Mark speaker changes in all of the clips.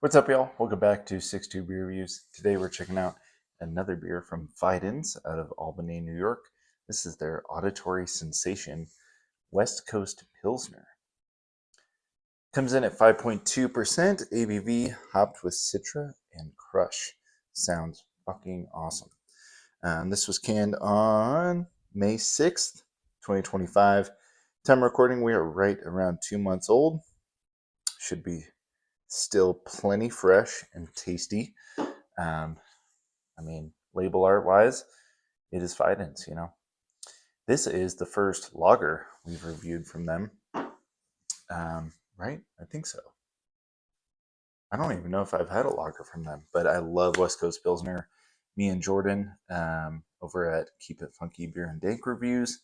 Speaker 1: What's up, y'all? Welcome back to 6-2 Beer Reviews. Today we're checking out another beer from Fidens out of Albany, New York. This is their Auditory Sensation West Coast Pilsner. Comes in at 5.2% ABV, hopped with Citra and Krush. Sounds fucking awesome. This was canned on May 6th, 2025. Time recording, we are right around 2 months old. Should be still plenty fresh and tasty. Label art wise, it is Fidens, This is the first lager we've reviewed from them. Right? I think so. I don't even know if I've had a lager from them, but I love West Coast Pilsner. Me and Jordan over at Keep It Funky Beer and Dank Reviews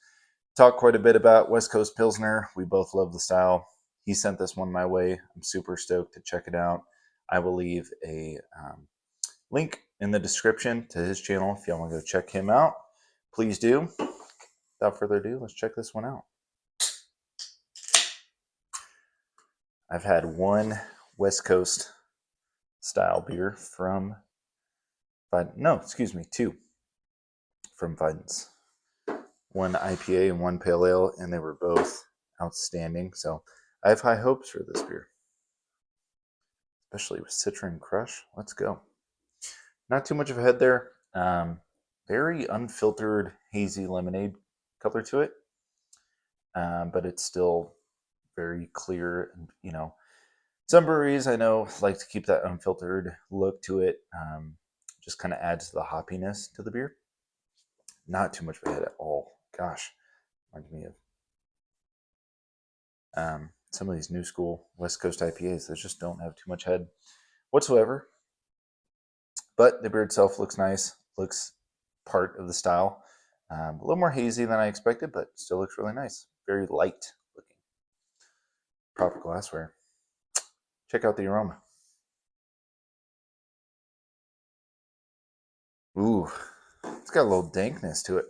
Speaker 1: talk quite a bit about West Coast Pilsner. We both love the style. He sent this one my way. I'm super stoked to check it out. I will leave a link in the description to his channel if y'all want to go check him out. Please do. Without further ado, let's check this one out. I've had one West Coast style beer from two from Fidens. One IPA and one Pale Ale, and they were both outstanding. So I have high hopes for this beer, especially with Citra and Krush. Let's go. Not too much of a head there. Very unfiltered, hazy lemonade color to it, but it's still very clear. And some breweries I know like to keep that unfiltered look to it. Just kind of adds the hoppiness to the beer. Not too much of a head at all. Gosh, reminds me of some of these new school West Coast IPAs that just don't have too much head whatsoever. But the beer itself looks nice, looks part of the style. A little more hazy than I expected, but still looks really nice. Very light looking. Proper glassware. Check out the aroma. Ooh, it's got a little dankness to it.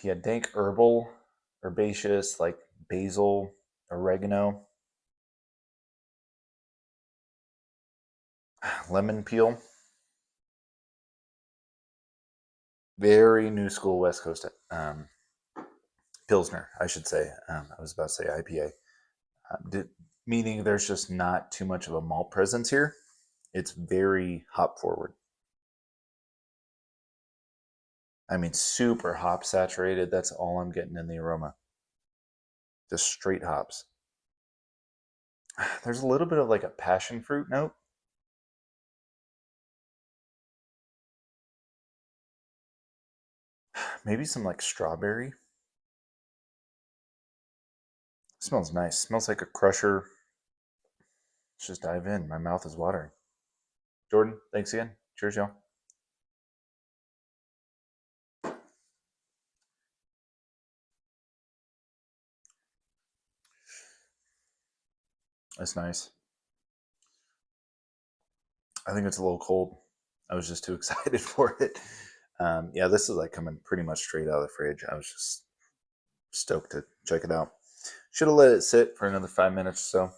Speaker 1: Yeah, dank herbal, herbaceous, like basil, oregano, lemon peel. Very new school West Coast Pilsner, I should say. I was about to say IPA. Meaning there's just not too much of a malt presence here. It's very hop forward. Super hop saturated. That's all I'm getting in the aroma. Just straight hops. There's a little bit of like a passion fruit note. Maybe some like strawberry. Smells nice. Smells like a crusher. Let's just dive in. My mouth is watering. Jordan, thanks again. Cheers, y'all. That's nice. I think it's a little cold. I was just too excited for it. Yeah, this is like coming pretty much straight out of the fridge. I was just stoked to check it out. Should have let it sit for another 5 minutes or so.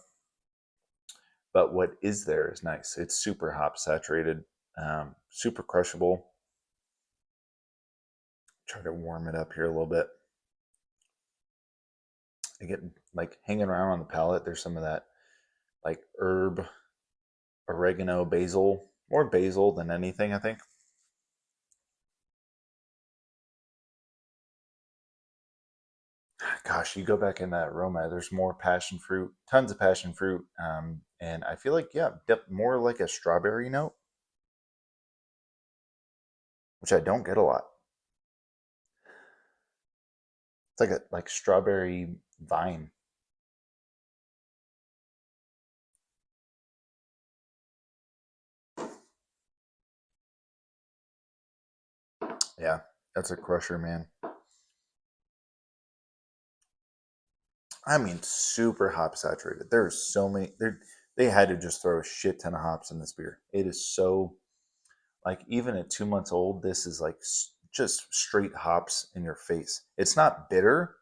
Speaker 1: But what is there is nice. It's super hop saturated, super crushable. Try to warm it up here a little bit. I get like hanging around on the palate. There's some of that like herb, oregano, basil, more basil than anything, I think. Gosh, you go back in that aroma, there's more passion fruit, tons of passion fruit. And I feel like, yeah, more like a strawberry note, which I don't get a lot. It's like a like strawberry vine. Yeah, that's a crusher, man. Super hop saturated. There's so many. They had to just throw a shit ton of hops in this beer. It is so like even at 2 months old, this is like just straight hops in your face. It's not bitter,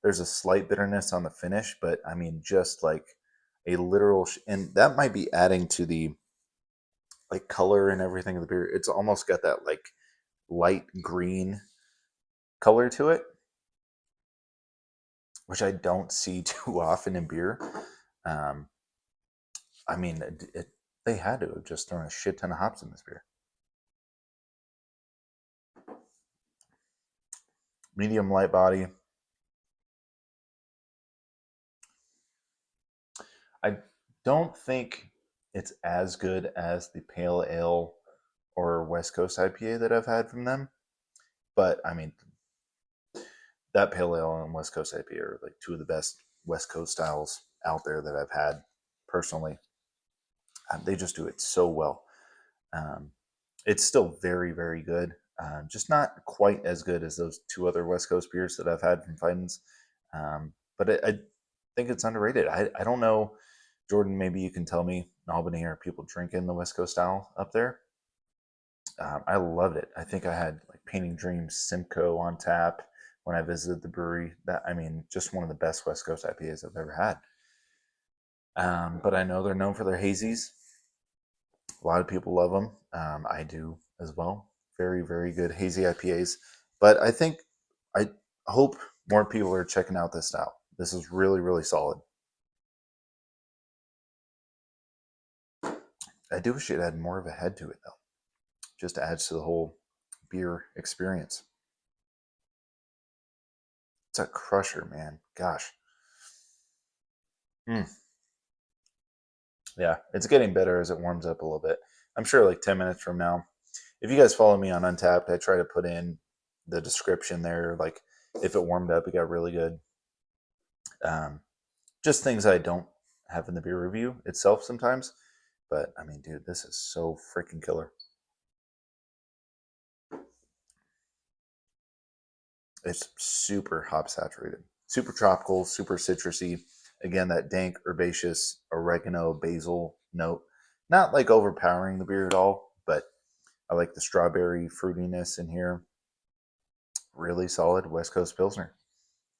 Speaker 1: There's a slight bitterness on the finish, but I mean, just like a literal, and that might be adding to the like color and everything of the beer. It's almost got that like light green color to it, which I don't see too often in beer. Um, I mean, they had to have just thrown a shit ton of hops in this beer. Medium light body. I don't think it's as good as the pale ale or West Coast IPA that I've had from them. But I mean, that pale ale and West Coast IPA are like two of the best West Coast styles out there that I've had personally. They just do it so well. Um, it's still very, very good. Just not quite as good as those two other West Coast beers that I've had from Fidens. But I think it's underrated. I don't know, Jordan, maybe you can tell me in Albany, are people drinking the West Coast style up there? I loved it. I think I had like Painting Dreams Simcoe on tap when I visited the brewery. That, I mean, just one of the best West Coast IPAs I've ever had. But I know they're known for their hazies. A lot of people love them. I do as well. Very, very good hazy IPAs. But I hope more people are checking out this style. This is really, really solid. I do wish it had more of a head to it, though. Just adds to the whole beer experience. It's a crusher, man. Gosh. Mm. Yeah, it's getting better as it warms up a little bit. I'm sure like 10 minutes from now, if you guys follow me on UnTappd, I try to put in the description there, like if it warmed up, it got really good. Just things I don't have in the beer review itself sometimes. But I mean, dude, this is so freaking killer. It's super hop saturated, super tropical, super citrusy. Again, that dank, herbaceous, oregano, basil note. Not like overpowering the beer at all, but I like the strawberry fruitiness in here. Really solid West Coast Pilsner.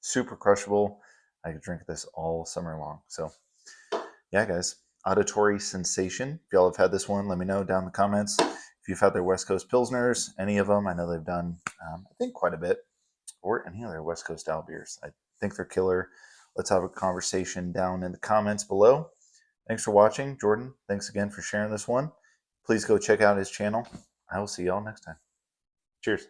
Speaker 1: Super crushable. I could drink this all summer long. So, yeah, guys, Auditory Sensation. If y'all have had this one, let me know down in the comments. If you've had their West Coast Pilsners, any of them, I know they've done, I think, quite a bit, or any other West Coast style beers. I think they're killer. Let's have a conversation down in the comments below. Thanks for watching. Jordan, thanks again for sharing this one. Please go check out his channel. I will see y'all next time. Cheers.